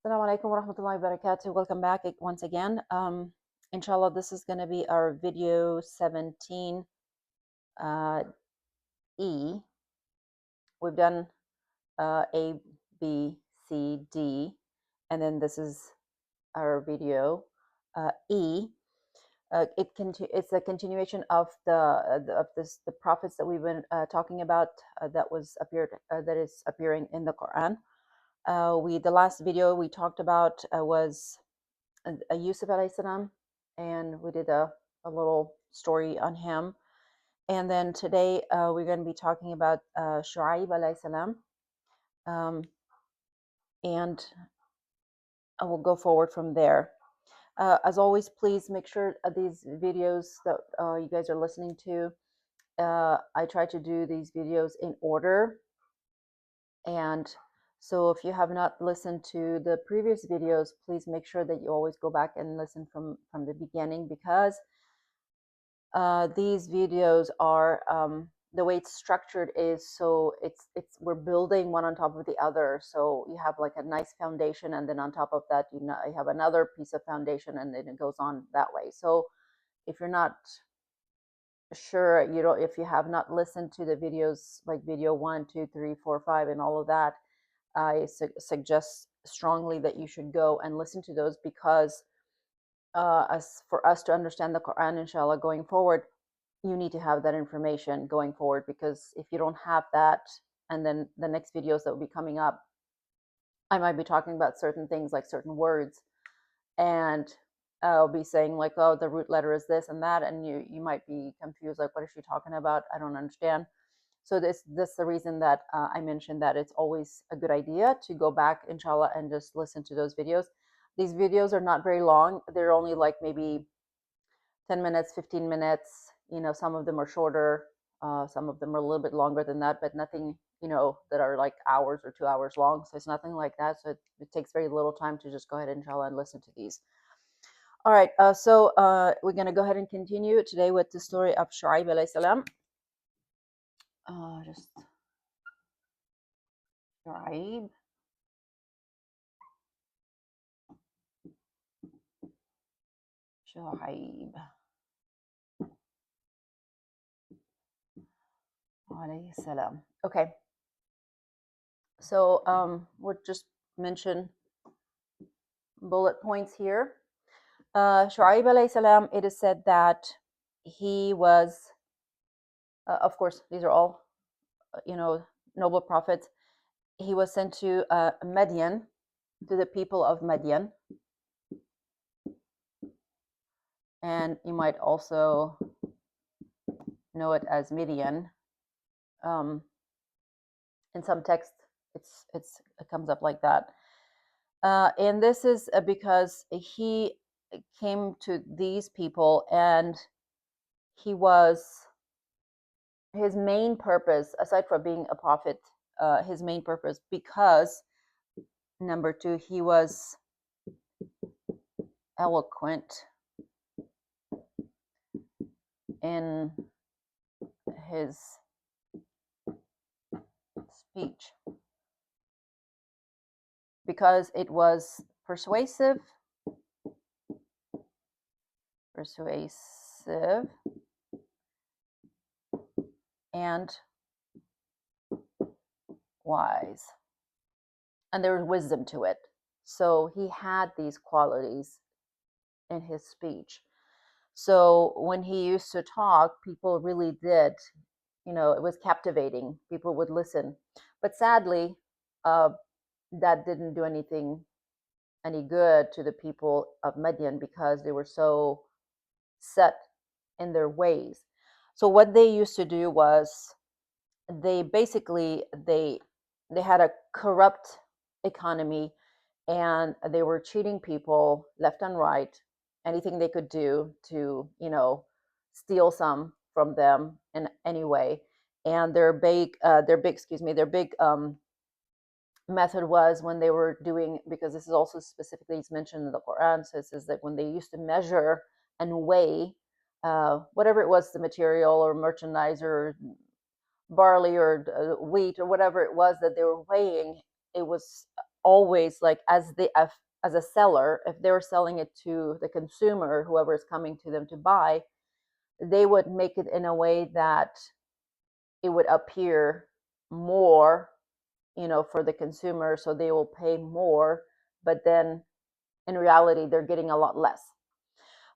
Assalamu alaikum wa rahmatullahi wa barakatuh. Welcome back once again. Inshallah, this is going to be our video 17 E. We've done A, B, C, D, and then this is our video E. It's a continuation of the prophets that we've been talking about that is appearing in the Quran. The last video we talked about was Yusuf alayhi salam, and we did a little story on him. And then today we're going to be talking about Shu'aib alayhi salam, and we'll go forward from there. As always, please make sure these videos that you guys are listening to, I try to do these videos in order. And so if you have not listened to the previous videos, please make sure that you always go back and listen from the beginning, because these videos are the way it's structured is so we're building one on top of the other. So you have like a nice foundation, and then on top of that, you have another piece of foundation, and then it goes on that way. So if you're not sure, if you have not listened to the videos like video 1, 2, 3, 4, 5, and all of that, I suggest strongly that you should go and listen to those, because as for us to understand the Quran, inshallah, going forward, you need to have that information going forward, because if you don't have that, and then the next videos that will be coming up, I might be talking about certain things like certain words, and I'll be saying like, oh, the root letter is this and that, and you might be confused, like, what is she talking about? I don't understand. So this the reason that I mentioned that it's always a good idea to go back, inshallah, and just listen to those videos. These videos are not very long. They're only like maybe 10 minutes, 15 minutes. Some of them are shorter. Some of them are a little bit longer than that, but nothing, that are like hours or 2 hours long. So it's nothing like that. So it takes very little time to just go ahead, inshallah, and listen to these. All right. So we're going to go ahead and continue today with the story of Shu'aib alayhi salam. Just Shu'aib. Shu'aib alayhi salam. Okay. So we'll just mention bullet points here. Shu'aib alayhi salam, it is said that he was, of course, these are all, noble prophets. He was sent to Madian, to the people of Madian. And you might also know it as Midian. In some texts, it comes up like that. And this is because he came to these people, and his main purpose, aside from being a prophet, his main purpose, because number 2, he was eloquent in his speech, because it was persuasive, and wise, and there was wisdom to it. So he had these qualities in his speech. So when he used to talk, people really did, it was captivating. People would listen. But sadly, that didn't do any good to the people of Madian, because they were so set in their ways. So what they used to do was they had a corrupt economy, and they were cheating people left and right, anything they could do to, steal some from them in any way. And their big method was when they were doing, because this is also specifically mentioned in the Quran, so it says that when they used to measure and weigh whatever it was, the material or merchandise or barley or wheat or whatever it was that they were weighing, it was always like as a seller, if they were selling it to the consumer, whoever is coming to them to buy, they would make it in a way that it would appear more, for the consumer, so they will pay more, but then in reality they're getting a lot less.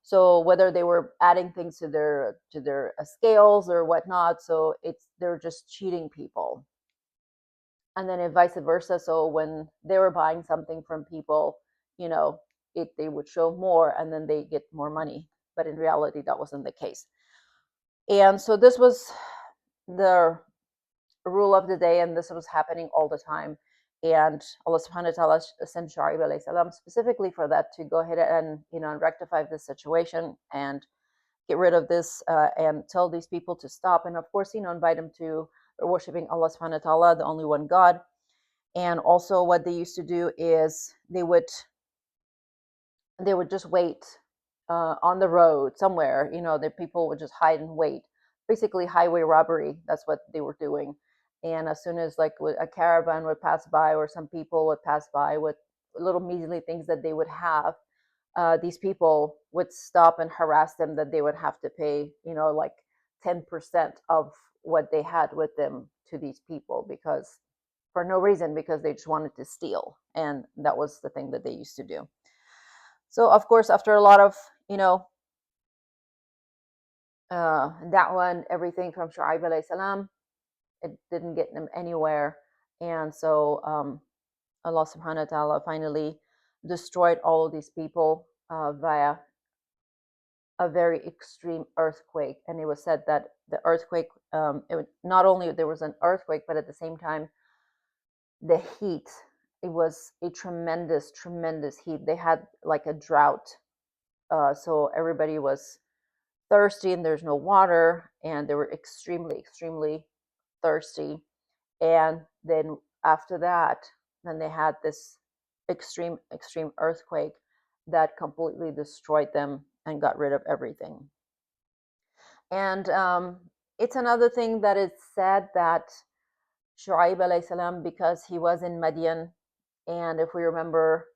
So whether they were adding things to their scales or whatnot, so they're just cheating people. And then if vice versa, so when they were buying something from people, you know they would show more and then they get more money, but in reality that wasn't the case. And so this was the rule of the day, and this was happening all the time. And Allah subhanahu wa ta'ala sent Shu'aib alayhi salam specifically for that, to go ahead and rectify this situation and get rid of this, and tell these people to stop, and of course invite them to worshiping Allah subhanahu wa ta'ala, the only one God. And also what they used to do is they would just wait on the road somewhere. The people would just hide and wait. Basically, highway robbery. That's what they were doing. And as soon as like a caravan would pass by, or some people would pass by with little measly things that they would have, these people would stop and harass them, that they would have to pay, like 10% of what they had with them to these people, because for no reason, because they just wanted to steal. And that was the thing that they used to do. So of course, after a lot of that one, everything from Shu'aib alayhi salam, it didn't get them anywhere. And so Allah subhanahu wa ta'ala finally destroyed all of these people via a very extreme earthquake. And it was said that the earthquake, not only there was an earthquake, but at the same time, the heat, it was a tremendous, tremendous heat. They had like a drought. So everybody was thirsty, and there's no water, and they were extremely, extremely thirsty. And then after that, then they had this extreme, extreme earthquake that completely destroyed them and got rid of everything. And it's another thing that is said that Shu'aib alayhi salam, because he was in Madian, and if we remember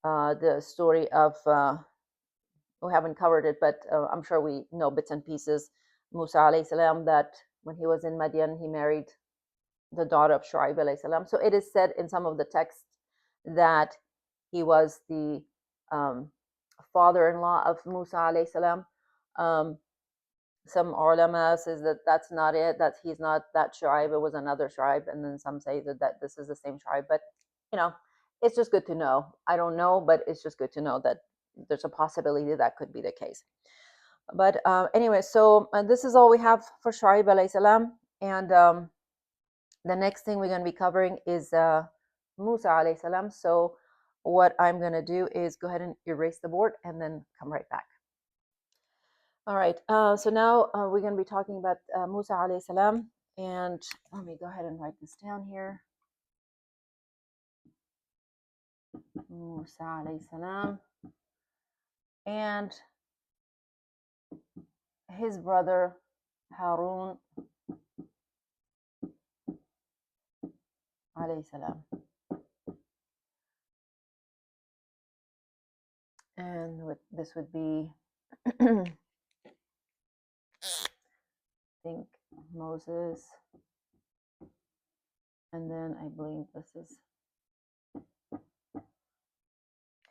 the story of, we haven't covered it, but I'm sure we know bits and pieces, Musa alayhi salam, that when he was in Madian, he married the daughter of Shu'aib alayhi salam. So it is said in some of the texts that he was the father-in-law of Musa alayhi salam. Some ulama says that that's not it, that he's not that Shu'aib, it was another Shu'aib. And then some say that this is the same Shu'aib. But it's just good to know. I don't know, but it's just good to know that there's a possibility that could be the case. But anyway, so this is all we have for Shu'aib alayhi salam. And the next thing we're going to be covering is Musa alayhi salam. So what I'm going to do is go ahead and erase the board and then come right back. All right, so now we're going to be talking about Musa alayhi salam. And let me go ahead and write this down here. Musa alayhi salam and his brother Harun alayhi salam. And this would be, I think, Moses. And then I believe this is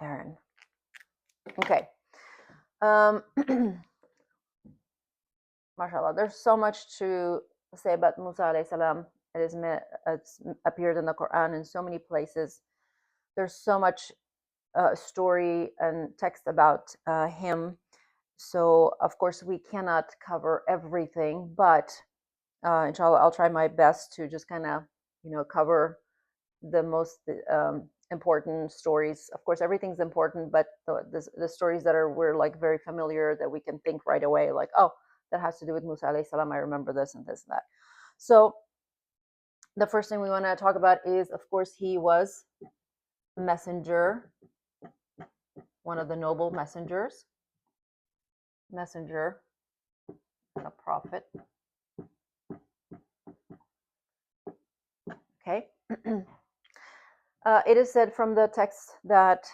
Aaron. Okay. MashaAllah, there's so much to say about Musa alayhi salam. It's appeared in the Qur'an in so many places. There's so much story and text about him. So of course we cannot cover everything, but inshallah I'll try my best to just kind of cover the most important stories. Of course everything's important, but the stories that we're like very familiar, that we can think right away, like, oh, that has to do with Musa alayhi salam, I remember this and this and that. So the first thing we want to talk about is, of course, he was a messenger, one of the noble messengers, messenger and a prophet. Okay. It is said from the text that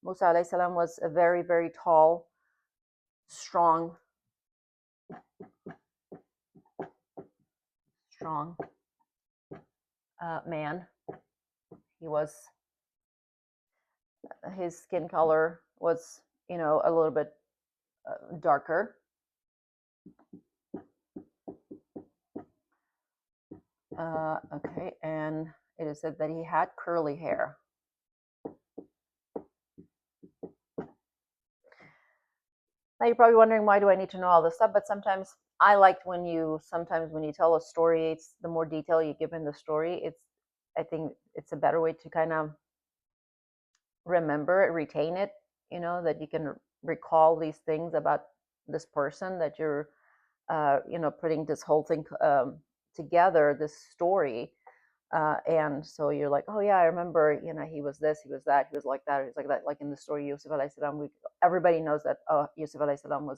Musa alayhi salam was a very, very tall, strong, strong man. He was, his skin color was, a little bit darker. Okay, and it is said that he had curly hair. Now you're probably wondering, why do I need to know all this stuff? But sometimes I liked sometimes when you tell a story, it's the more detail you give in the story, I think it's a better way to kind of remember it, retain it, that you can recall these things about this person that you're, putting this whole thing together, this story. And so you're like, oh yeah, I remember, he was this, he was that, he was like that, he was like that. Like in the story Yusuf alayhi salam, everybody knows that Yusuf alayhi salam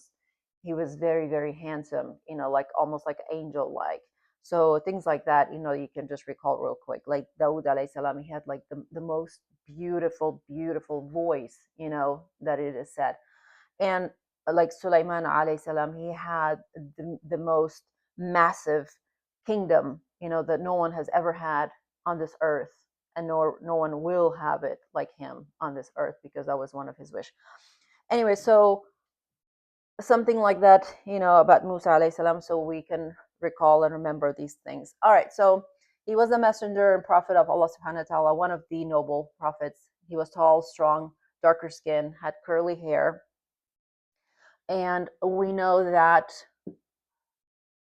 he was very, very handsome, like almost like angel like. So things like that, you can just recall real quick. Like Dawood alayhi salam, he had like the most beautiful, beautiful voice, that it is said. And like Sulaiman alayhi salam, he had the most massive kingdom, that no one has ever had on this earth, and no one will have it like him on this earth, because that was one of his wish. Anyway, so something like that, about Musa alayhi salam, so we can recall and remember these things. All right, so he was a messenger and prophet of Allah subhanahu wa ta'ala, one of the noble prophets. He was tall, strong, darker skin, had curly hair. And we know that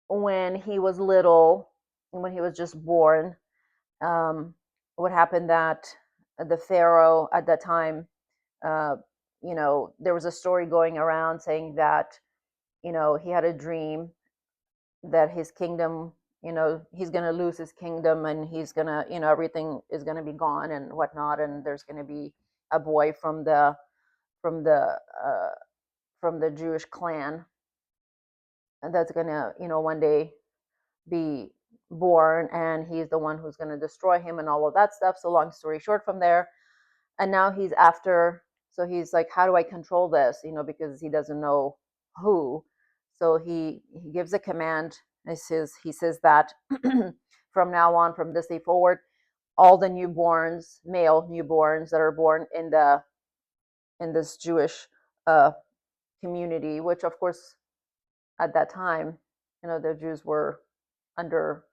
when he was little, when he was just born, what happened that the Pharaoh at that time, uh, there was a story going around saying that, he had a dream that his kingdom, he's going to lose his kingdom, and he's going to, everything is going to be gone and whatnot. And there's going to be a boy from the, uh, from the Jewish clan that's going to, one day be born, and he's the one who's going to destroy him and all of that stuff. So long story short, from there, and now he's after, so he's like, how do I control this, because he doesn't know who. So he gives a command. He says that from now on, from this day forward, all the newborns, male newborns that are born in this Jewish uh, community, which of course at that time, the Jews were under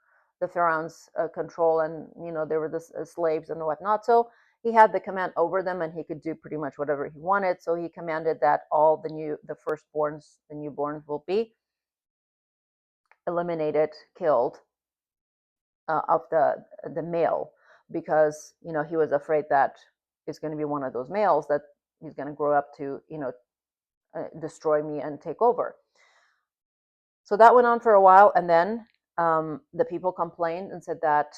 the Pharaoh's control, and they were the slaves and whatnot. So he had the command over them, and he could do pretty much whatever he wanted. So he commanded that all the firstborns, the newborns, will be eliminated, killed, of the male, because he was afraid that it's going to be one of those males that he's going to grow up to destroy me and take over. So that went on for a while, and then the people complained and said that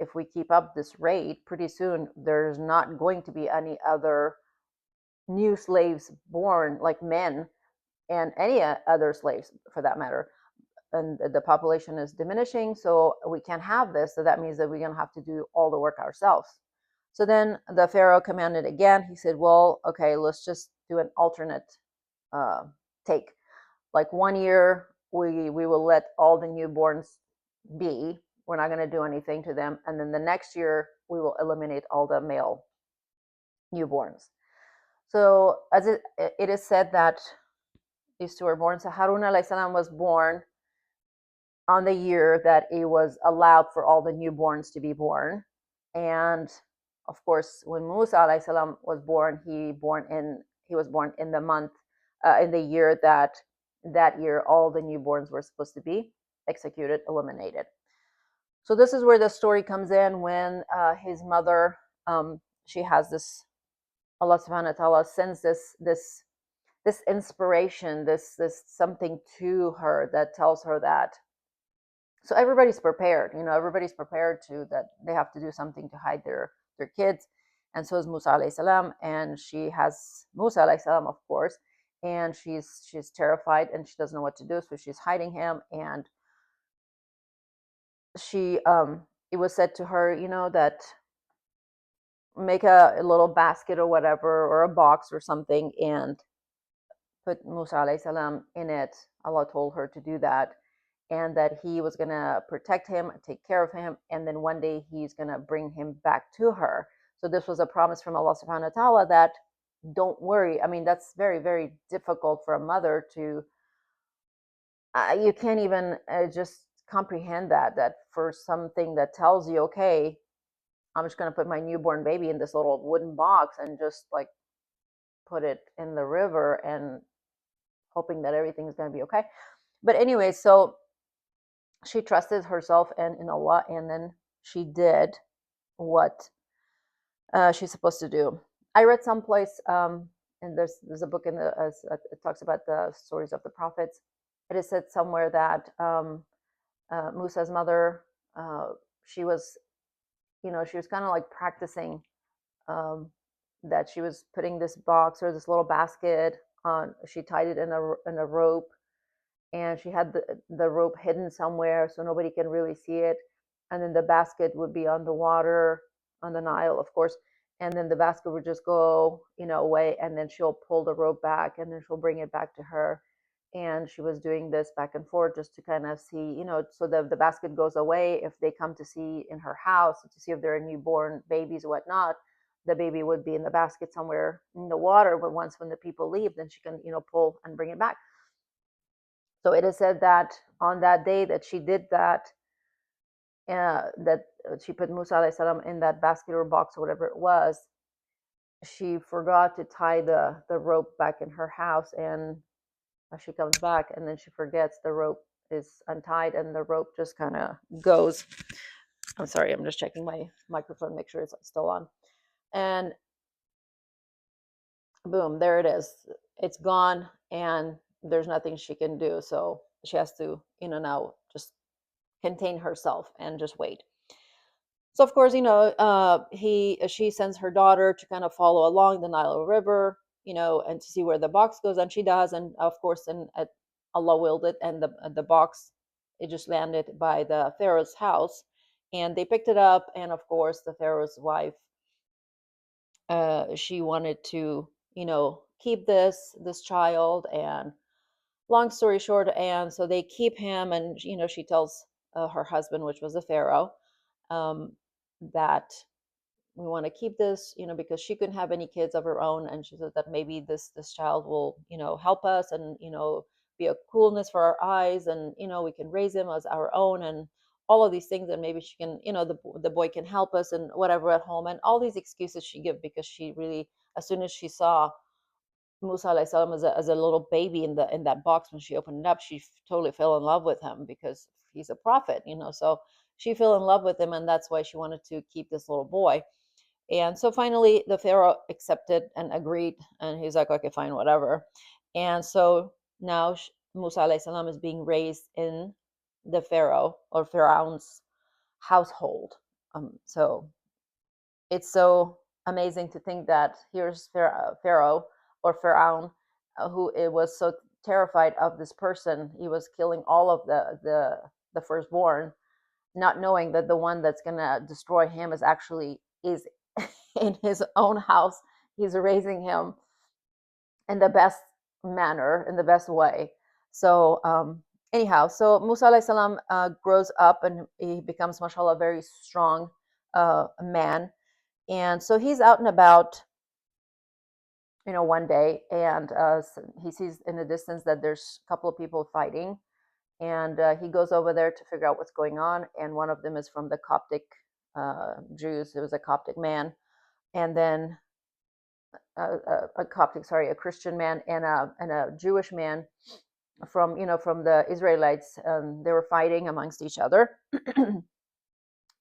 if we keep up this rate, pretty soon there's not going to be any other new slaves born, like men, and any other slaves for that matter. And the population is diminishing, so we can't have this. So that means that we're going to have to do all the work ourselves. So then the Pharaoh commanded again. He said, well, okay, let's just do an alternate take. Like 1 year, we will let all the newborns be. We're not going to do anything to them. And then the next year, we will eliminate all the male newborns. So as it is said that these two were born. So Harun alayhi salam was born on the year that it was allowed for all the newborns to be born. And of course, when Musa alayhi salam was born, he was born in the month, in the year that year all the newborns were supposed to be executed, eliminated. So this is where the story comes in, when his mother, she has this, Allah subhanahu wa ta'ala sends this inspiration, this something to her that tells her that. So everybody's prepared, everybody's prepared to that they have to do something to hide their kids. And so is Musa alayhi salam, and she has Musa alayhi salam, of course, and she's terrified and she doesn't know what to do, so she's hiding him. And she it was said to her, that make a little basket or whatever, or a box or something, and put Musa alayhi salam in it. Allah told her to do that, and that he was going to protect him, take care of him, and then one day he's going to bring him back to her. So this was a promise from Allah subhanahu wa ta'ala that don't worry. I mean, that's very, very difficult for a mother to, you can't even just comprehend that for something that tells you, okay, I'm just going to put my newborn baby in this little wooden box and just like put it in the river and hoping that everything's going to be okay. But anyway, so she trusted herself and in Allah, and then she did what she's supposed to do. I read someplace, and there's a book in the it talks about the stories of the prophets. It is said somewhere that Musa's mother, uh, she was, she was kind of like practicing, um, that she was putting this box or this little basket on. She tied it in a rope, and she had the rope hidden somewhere so nobody can really see it. And then the basket would be on the water, on the Nile, of course. And then the basket would just go, away. And then she'll pull the rope back, and then she'll bring it back to her. And she was doing this back and forth just to kind of see, so the basket goes away. If they come to see in her house to see if there are newborn babies or whatnot, the baby would be in the basket somewhere in the water. But once when the people leave, then she can, pull and bring it back. So it is said that on that day that she did that, that she put Musa alayhi salam in that basket or box or whatever it was, she forgot to tie the rope back in her house, and she comes back and then she forgets the rope is untied, and the rope just kind of goes. I'm sorry, I'm just checking my microphone, make sure it's still on. And boom, there it is. It's gone, and there's nothing she can do. So she has to, now just contain herself and just wait. So of course, she sends her daughter to kind of follow along the Nile River, and to see where the box goes, and she does, and of course, and Allah willed it, and the box, it just landed by the Pharaoh's house, and they picked it up, and of course, the Pharaoh's wife, she wanted to, keep this child, and long story short, and so they keep him, and she tells her husband, which was the Pharaoh, um, that we want to keep this, because she couldn't have any kids of her own, and she said that maybe this child will, help us, and be a coolness for our eyes, and we can raise him as our own, and all of these things, and maybe she can, the boy can help us and whatever at home, and all these excuses she give, because she really, as soon as she saw Musa alayhi salam as a little baby in that box, when she opened it up, she totally fell in love with him because he's a prophet, so she fell in love with him, and that's why she wanted to keep this little boy. And so finally, the Pharaoh accepted and agreed, and he's like, okay, fine, whatever. And so now Musa alayhi salam is being raised in the Pharaoh or Pharaoh's household. So it's so amazing to think that here's Pharaoh or Pharaoh, who it was so terrified of this person. He was killing all of the firstborn, not knowing that the one that's gonna destroy him is in his own house. He's raising him in the best manner, in the best way. So anyhow, so Musa alayhi salam grows up, and he becomes, mashallah, a very strong man. And so he's out and about, one day, and he sees in the distance that there's a couple of people fighting, and he goes over there to figure out what's going on. And one of them is from the Coptic Jews. It was a Coptic man, and then a Christian man, and a Jewish man from the Israelites. They were fighting amongst each other.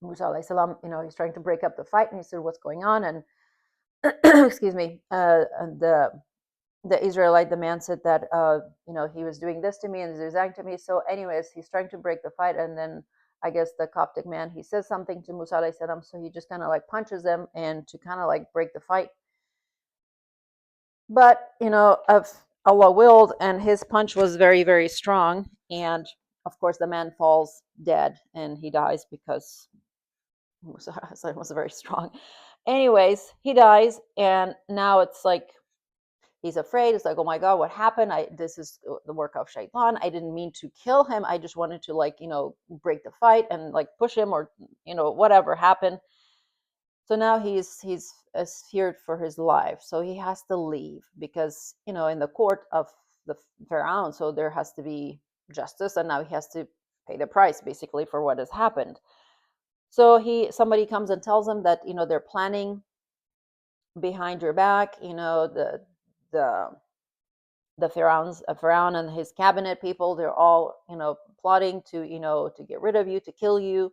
Musa alayhi salam, he's trying to break up the fight, and he said, "What's going on?" And excuse me, and the Israelite, the man said that he was doing this to me and zigzag to me. So, anyways, he's trying to break the fight, and then I guess the Coptic man, he says something to Musa alayhi salam, so he just kind of like punches him, and to kind of like break the fight. But of Allah willed, and his punch was very, very strong, and of course the man falls dead, and he dies because Musa was very strong. Anyways, he dies, and now it's like he's afraid. It's like, oh my god, what happened? This is the work of shaitan. I didn't mean to kill him. I just wanted to, like, break the fight and like push him, or whatever happened. So now he's feared for his life. So he has to leave because in the court of the Pharaoh, so there has to be justice, and now he has to pay the price basically for what has happened. So somebody comes and tells him that they're planning behind your back. The the Pharaoh and his cabinet people, they're all plotting to get rid of you, to kill you,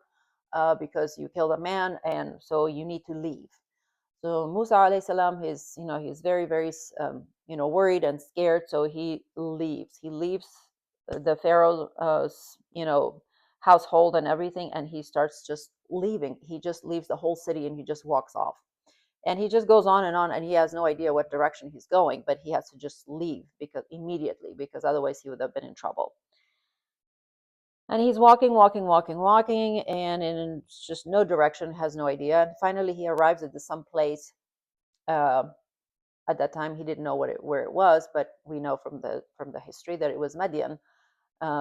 because you killed a man, and so you need to leave. So Musa alayhi salam, he's very, very worried and scared. So he leaves. He leaves the Pharaoh's household and everything, and he starts just leaving. He just leaves the whole city, and he just walks off. And he just goes on, and he has no idea what direction he's going, but he has to just leave because immediately, because otherwise he would have been in trouble. And he's walking, walking, walking, walking, and in just no direction, has no idea. And finally, he arrives at some place. Uh, at that time, he didn't know where it was, but we know from the history that it was Madian,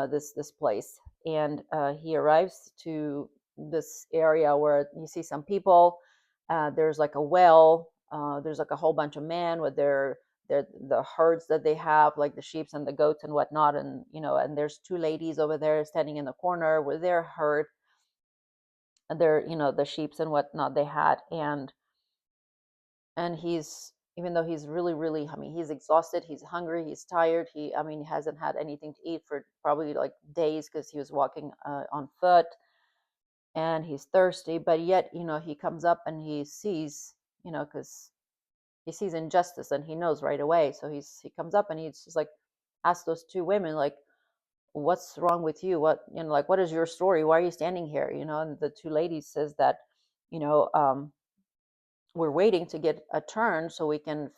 this place. And he arrives to this area where you see some people. There's like a well. There's like a whole bunch of men with their the herds that they have, like the sheep and the goats and whatnot. And and there's two ladies over there standing in the corner with their herd, their the sheep and whatnot they had. And he's, even though he's really, really, I mean, he's exhausted, he's hungry, he's tired. He hasn't had anything to eat for probably like days, because he was walking on foot, and he's thirsty. But yet he comes up and he sees, because he sees injustice, and he knows right away. So he comes up and he's just like, asks those two women, like, what's wrong with you? What, like, what is your story? Why are you standing here? And the two ladies says that, you know um we're waiting to get a turn so we can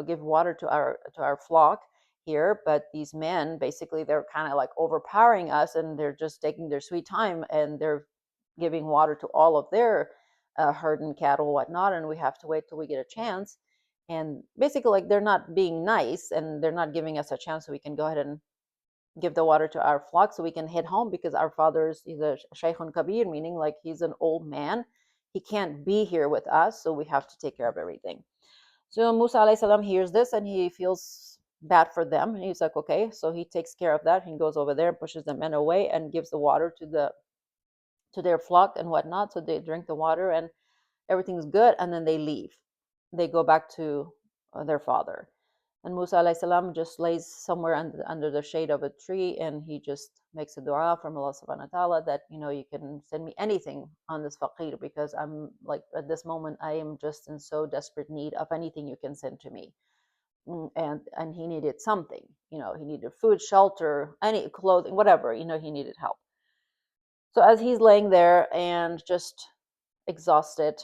give water to our flock here. But these men, basically, they're kind of like overpowering us, and they're just taking their sweet time, and they're giving water to all of their herd and cattle, whatnot, and we have to wait till we get a chance. And basically, like, they're not being nice, and they're not giving us a chance so we can go ahead and give the water to our flock so we can head home, because our father is a shaykhun kabir, meaning like he's an old man. He can't be here with us, so we have to take care of everything. So Musa alayhi salam hears this, and he feels bad for them, and he's like, okay. So he takes care of that. He goes over there and pushes the men away and gives the water to their flock and whatnot. So they drink the water, and everything's good, and then they leave. They go back to their father. And Musa alayhi salam just lays somewhere under the shade of a tree, and he just makes a dua from Allah subhanahu wa ta'ala that, you can send me anything on this faqir, because I'm like, at this moment, I am just in so desperate need of anything you can send to me. And he needed something, he needed food, shelter, any clothing, whatever, he needed help. So as he's laying there and just exhausted,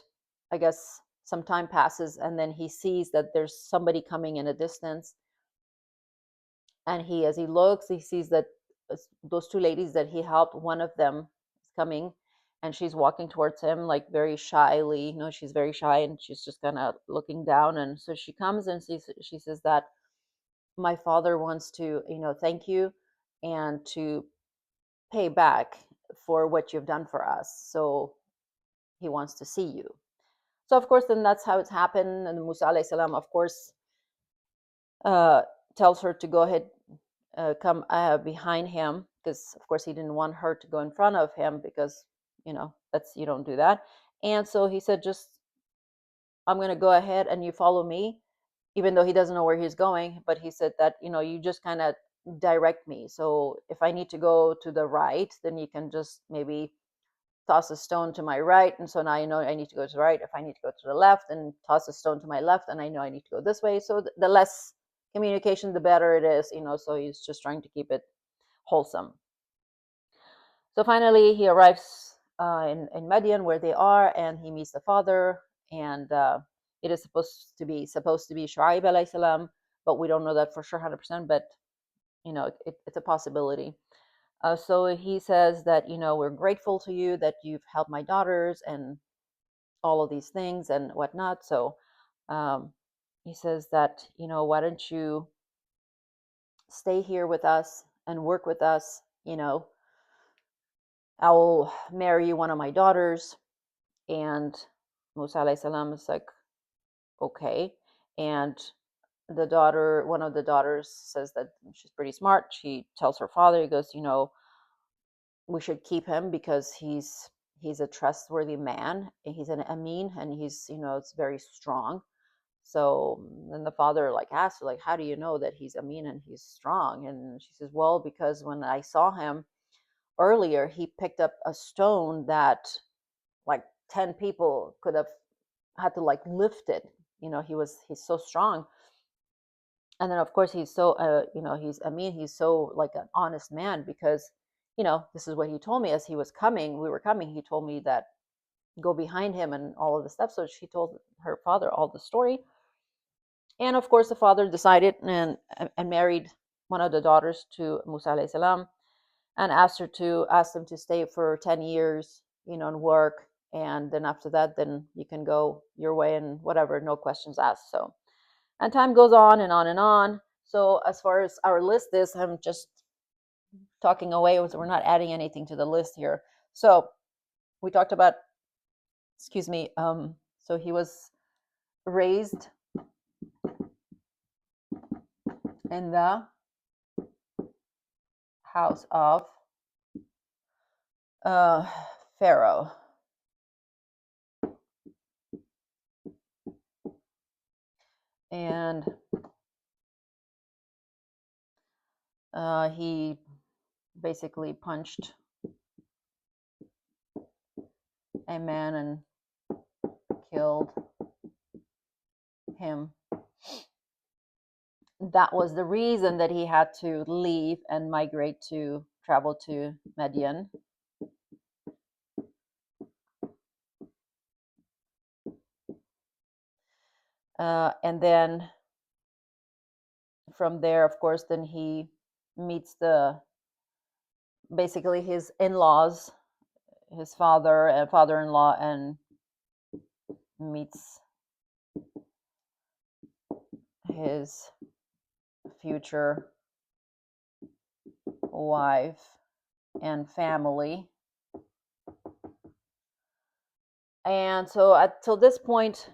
I guess some time passes, and then he sees that there's somebody coming in a distance. And as he looks, he sees that those two ladies that he helped, one of them is coming, and she's walking towards him like very shyly. She's very shy, and she's just kind of looking down. And so she comes, and she says that my father wants to, thank you, and to pay back for what you've done for us. So he wants to see you. So of course, then that's how it's happened. And Musa alayhi salam, of course, uh, tells her to go ahead, come behind him, because of course he didn't want her to go in front of him, because that's, you don't do that. And so he said, just, I'm going to go ahead and you follow me, even though he doesn't know where he's going. But he said that, you just kind of direct me. So if I need to go to the right, then you can just maybe toss a stone to my right, and so now I know I need to go to the right. If I need to go to the left, and toss a stone to my left, and I know I need to go this way. So the less communication, the better it is. So he's just trying to keep it wholesome. So finally, he arrives in Madian, where they are, and he meets the father. And it is supposed to be Shu'aib alayhi salam, but we don't know that for sure 100%. But it's a possibility. So he says that, we're grateful to you that you've helped my daughters, and all of these things and whatnot. So um, he says that, why don't you stay here with us and work with us? I'll marry you one of my daughters. And Musa alayhi salam is like, okay. And one of the daughters says that she's pretty smart. She tells her father, he goes, we should keep him because he's a trustworthy man. He's an amin, and he's, it's very strong. So then the father like asks her, like, how do you know that he's amin and he's strong? And she says, well, because when I saw him earlier, he picked up a stone that like 10 people could have had to like lift it. He's so strong. And then of course he's so he's so like an honest man, because this is what he told me as we were coming, he told me that go behind him and all of the stuff. So she told her father all the story. And of course the father decided and married one of the daughters to Musa alayhi salam, and asked him to stay for 10 years, and work. And then after that, then you can go your way and whatever, no questions asked. So, and time goes on and on and on. So as far as our list is, I'm just talking away, so we're not adding anything to the list here. So we talked about, excuse me, so he was raised in the house of Pharaoh. And he basically punched a man and killed him. That was the reason that he had to leave and migrate to travel to Madian. And then from there, of course, then he meets basically his in-laws, his father and father-in-law, and meets his future wife and family. And so till this point,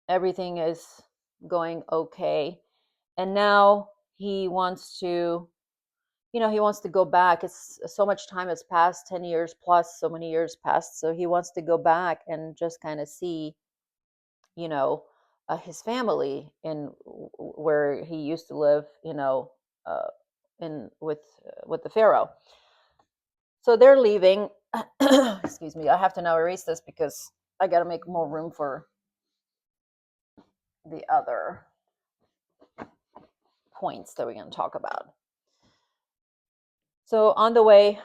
everything is going okay. And now he wants to go back. It's so much time has passed, 10 years plus, so many years passed. So he wants to go back and just kind of see, his family in where he used to live, uh, in with the Pharaoh. So they're leaving. Excuse me. I have to now erase this because I got to make more room for the other points that we're going to talk about. So on the way,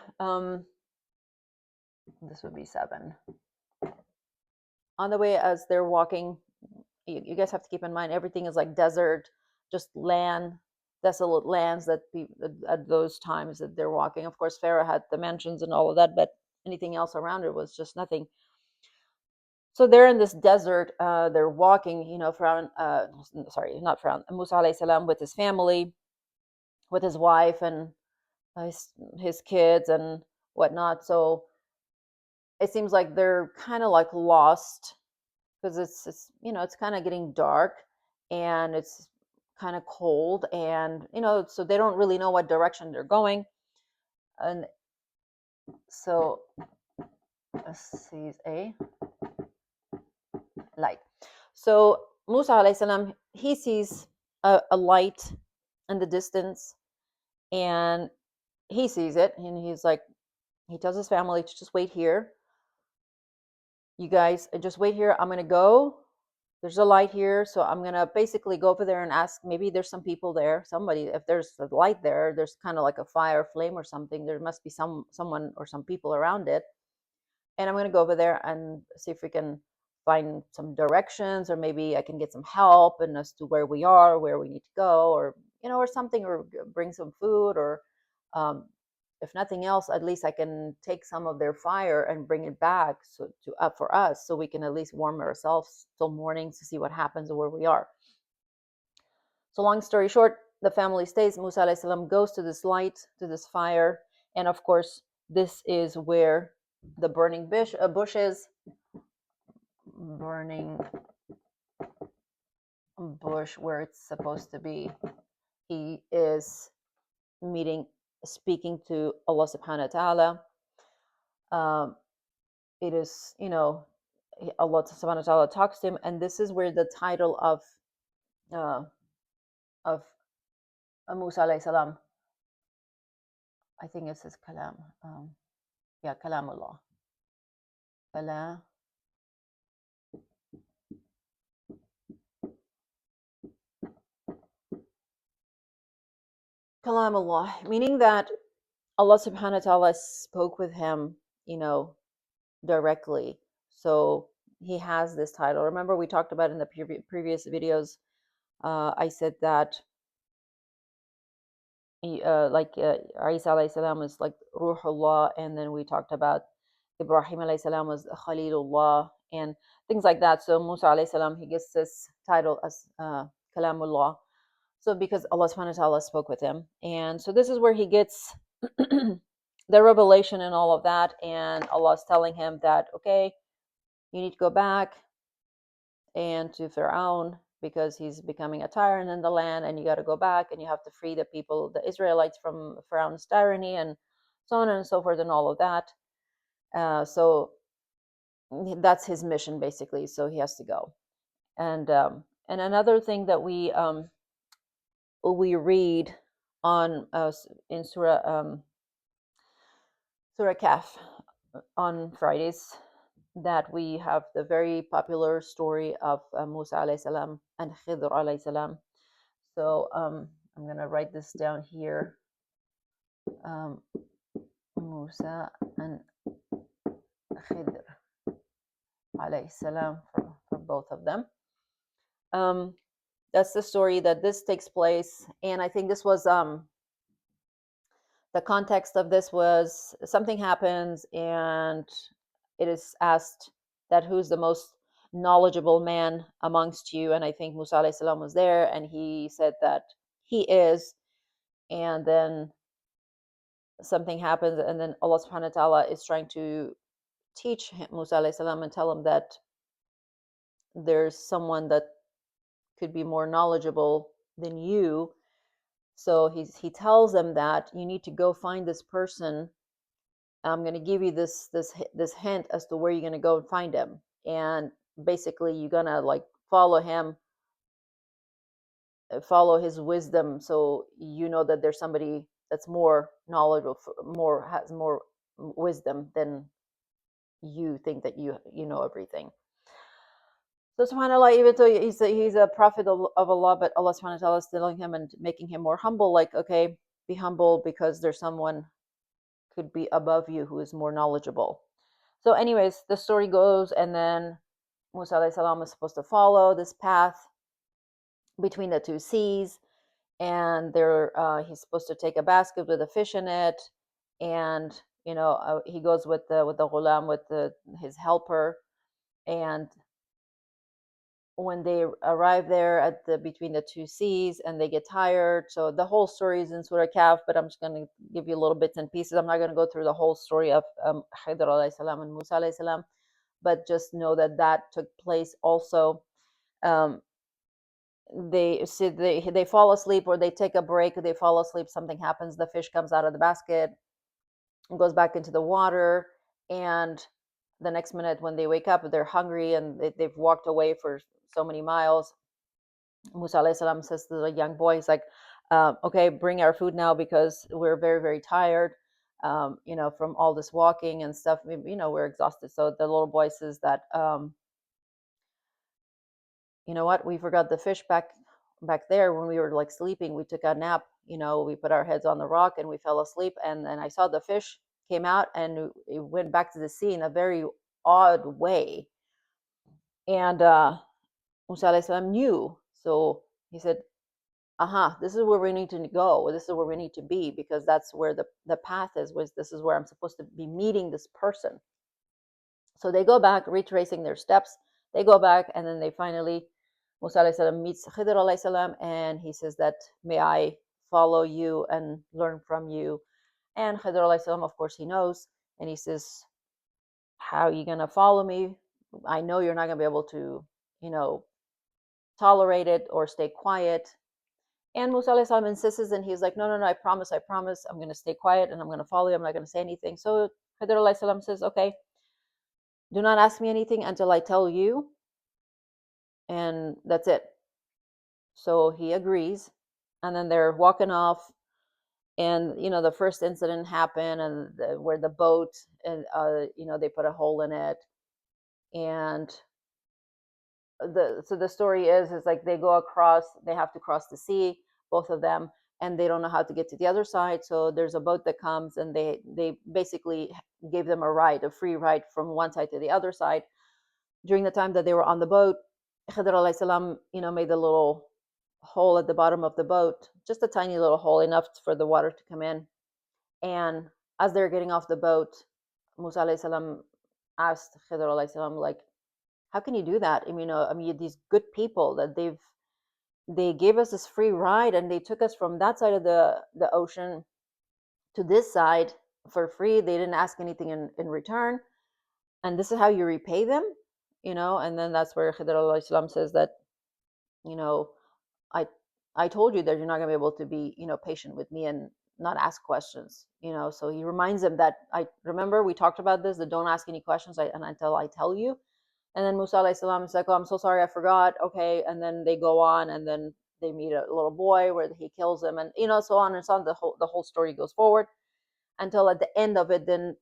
this would be 7. On the way, as they're walking, you guys have to keep in mind everything is like desert, just land, desolate lands that at those times that they're walking. Of course, Pharaoh had the mansions and all of that, but anything else around it was just nothing. So they're in this desert. They're walking, Musa alayhi salam with his family, with his wife and his kids and whatnot. So it seems like they're kind of like lost, because it's kind of getting dark, and it's kind of cold, and so they don't really know what direction they're going. And so sees a light. So Musa alayhi salam, he sees a light in the distance, and he sees it, and he tells his family to just wait here. You guys just wait here. I'm gonna go. There's a light here, so I'm gonna basically go over there and ask. Maybe there's some people there. Somebody, if there's a light there, there's kind of like a fire flame or something. There must be someone or some people around it. And I'm gonna go over there and see if we can find some directions, or maybe I can get some help and as to where we are, where we need to go, or or something, or bring some food, or if nothing else, at least I can take some of their fire and bring it back so to up for us, so we can at least warm ourselves till morning to see what happens or where we are. So long story short, the family stays. Musa alayhi salam goes to this light, to this fire, and of course, this is where the burning bushes, burning bush, where it's supposed to be. He is meeting, speaking to Allah subhanahu wa ta'ala. It is, Allah subhanahu wa ta'ala talks to him, and this is where the title uh, of Musa alayhi salam, I think it says kalam, yeah, kalamullah, kalamullah, meaning that Allah subhanahu wa ta'ala spoke with him, directly. So he has this title. Remember, we talked about in the previous videos. I said that Isa alayhi salam was like Ruhullah, and then we talked about Ibrahim alayhi salam was Khalilullah, and things like that. So Musa alayhi salam, he gets this title as Kalamullah. So because Allah subhanahu wa ta'ala spoke with him. And so this is where he gets the revelation and all of that. And Allah is telling him that, okay, you need to go back and to Pharaoh, because he's becoming a tyrant in the land, and you got to go back and you have to free the people, the Israelites, from Pharaoh's tyranny, and so on and so forth, and all of that. So that's his mission basically. So he has to go. And another thing that we read on in Surah Kaf on Fridays, that we have the very popular story of Musa alayhi salam and Khidr alayhi salam. So I'm going to write this down here. Musa and Khidr alayhi salam, for both of them. That's the story that this takes place. And I think this was the context of this was something happens, and it is asked that who's the most knowledgeable man amongst you, and I think Musa alayhi salam was there, and he said that he is. And then something happens, and then Allah subhanahu wa ta'ala is trying to teach Musa alayhi salam and tell him that there's someone that could be more knowledgeable than you. So he tells them that you need to go find this person. I'm going to give you this hint as to where you're going to go and find him, and basically you're going to like follow him, follow his wisdom, so you know that there's somebody that's more knowledgeable, has more wisdom than you think that you know everything. So subhanAllah, even though he's a prophet of Allah, but Allah subhanahu wa ta'ala is telling him and making him more humble, like, okay, be humble because there's someone could be above you who is more knowledgeable. So anyways, the story goes, and then Musa alayhi salam is supposed to follow this path between the two seas, and he's supposed to take a basket with a fish in it, and he goes with the ghulam, with his helper, and when they arrive there at between the two seas, and they get tired. So the whole story is in Surah Kaf, but I'm just going to give you little bits and pieces. I'm not going to go through the whole story of Khidr alayhi salam and Musa alayhi salam, but just know that took place also. They fall asleep, or they take a break, or they fall asleep, something happens, the fish comes out of the basket and goes back into the water, and the next minute when they wake up, they're hungry, and they've walked away for so many miles. Musa alayhi salam says to the young boy, he's like, okay, bring our food now, because we're very, very tired, from all this walking and stuff, we're exhausted. So the little boy says that, you know what, we forgot the fish back there when we were like sleeping. We took a nap, we put our heads on the rock and we fell asleep, and then I saw the fish came out and it went back to the sea in a very odd way. And Musa alayhi salam knew. So he said, this is where we need to go. This is where we need to be, because that's where the path is. Was This is where I'm supposed to be meeting this person. So they go back, retracing their steps. They go back, and then they finally, Musa alayhi salam meets Khidr alayhi salam, and he says that, may I follow you and learn from you? And Khidr alayhi salam, of course, he knows, and he says, how are you going to follow me? I know you're not going to be able to, you know, tolerate it or stay quiet. And Musa alayhi salam insists, and he's like, no, no, no, I promise, I'm going to stay quiet and I'm going to follow you. I'm not going to say anything. So Khidr alayhi salam says, okay, do not ask me anything until I tell you, and that's it. So he agrees, and then they're walking off, and the first incident happened, and where the boat, and they put a hole in it, and the story is like they go across, they have to cross the sea, both of them, and they don't know how to get to the other side. So there's a boat that comes, and they basically gave them a free ride from one side to the other side. During the time that they were on the boat, Khidr alayhi salam, made a little hole at the bottom of the boat, just a tiny little hole, enough for the water to come in. And as they're getting off the boat, Musa alayhi salam asked Khidr alayhi salam, like, how can you do that? These good people that they gave us this free ride, and they took us from that side of the ocean to this side for free. They didn't ask anything in return, and this is how you repay them, And then that's where Khidr alayhi salam says that, you know, I I told you that you're not going to be able to be, patient with me and not ask questions, So he reminds them that, I remember we talked about this, that don't ask any questions, and until I tell you. And then Musa alayhi salam is like, oh, I'm so sorry, I forgot. Okay, and then they go on, and then they meet a little boy where he kills him, and so on and so on. The whole story goes forward until at the end of it, then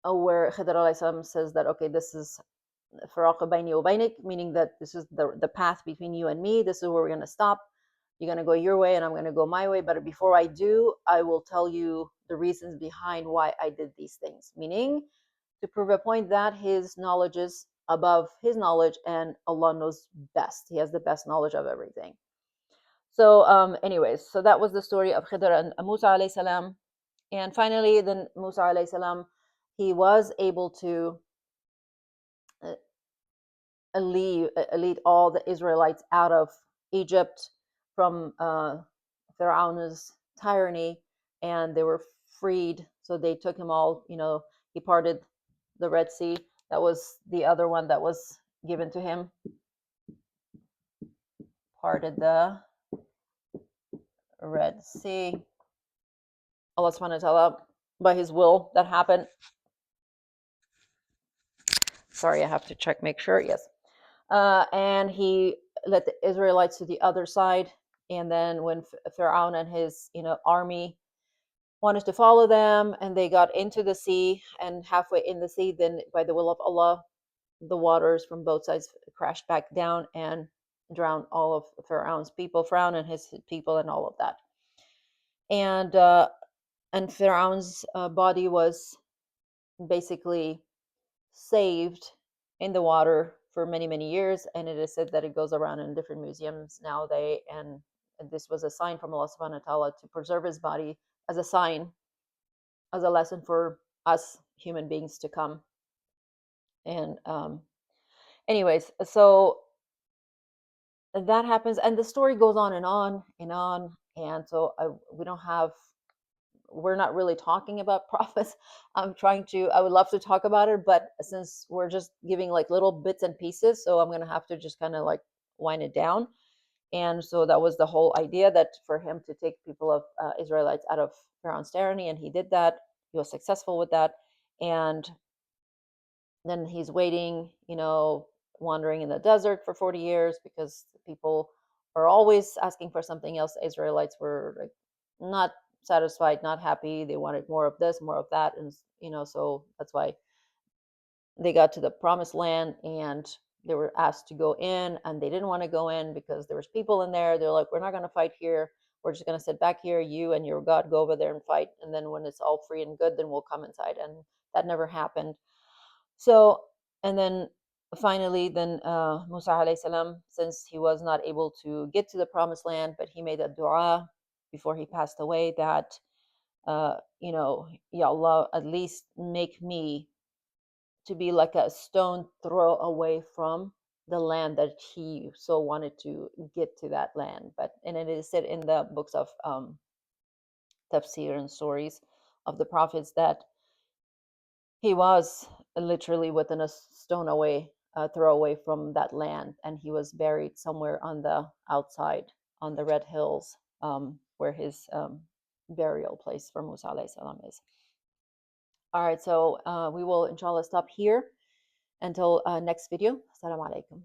where Khidr alayhi salam says that, okay, this is Faraq bayni wa baynik, meaning that this is the path between you and me. This is where we're going to stop. You're going to go your way, and I'm going to go my way. But before I do, I will tell you the reasons behind why I did these things. Meaning, to prove a point that his knowledge is above his knowledge, and Allah knows best. He has the best knowledge of everything. So, anyways, so that was the story of Khidr and Musa alayhi salam. And finally, then Musa alayhi salam, he was able to uh, lead all the Israelites out of Egypt from Pharaoh's tyranny, and they were freed. So they took him all. He parted the Red Sea. That was the other one that was given to him. Parted the Red Sea. Allah subhanahu wa ta'ala, by his will, that happened. Sorry, I have to check, make sure. Yes. And he led the Israelites to the other side. And then when Pharaoh and his army wanted to follow them, and they got into the sea, and halfway in the sea, then by the will of Allah, the waters from both sides crashed back down and drowned all of Pharaoh's people, Pharaoh and his people, and all of that. And Pharaoh's body was basically saved in the water for many, many years, and it is said that it goes around in different museums nowadays. And this was a sign from Allah subhanahu wa ta'ala to preserve his body, as a sign, as a lesson for us human beings to come. And anyways, so that happens, and the story goes on and on and on. And so we're not really talking about prophets. I would love to talk about it, but since we're just giving like little bits and pieces, so I'm going to have to just kind of like wind it down. And so that was the whole idea, that for him to take people of Israelites out of Pharaoh's tyranny, and he did that. He was successful with that. And then he's waiting, wandering in the desert for 40 years, because people are always asking for something else. The Israelites were like not satisfied, not happy. They wanted more of this, more of that. And, so that's why they got to the promised land, and they were asked to go in, and they didn't want to go in because there was people in there. They're like, we're not going to fight here. We're just going to sit back here. You and your God go over there and fight. And then when it's all free and good, then we'll come inside. And that never happened. So, and then finally, then Musa alayhi salam, since he was not able to get to the promised land, but he made a dua before he passed away that, Ya Allah, at least make me to be like a stone throw away from the land that he so wanted to get to that land. And it is said in the books of tafsir and stories of the prophets that he was literally within a stone away, throw away from that land, and he was buried somewhere on the outside on the red hills, where his burial place for Musa alayhi salam is. All right, so we will inshallah stop here until next video. Assalamu alaikum.